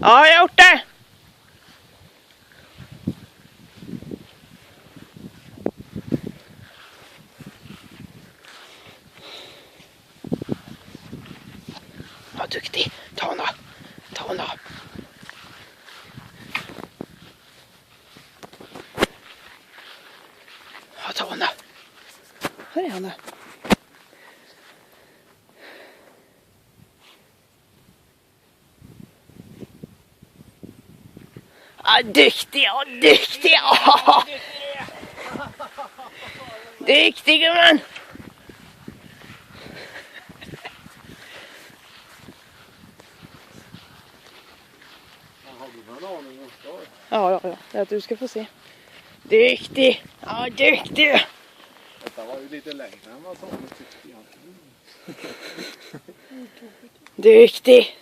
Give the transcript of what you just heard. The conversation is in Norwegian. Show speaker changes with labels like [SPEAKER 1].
[SPEAKER 1] Ja, jag har gjort det. Vad duktig. Ta henne. Ta henne. Ja, ta henne. Här är henne. Ja, duktig, ja, duktig, ja. Duktig, gumman. Ja, det är att du ska få se. Duktig, ja, duktig.
[SPEAKER 2] Detta var ju lite längre än vad Tommy tyckte egentligen.
[SPEAKER 1] Duktig.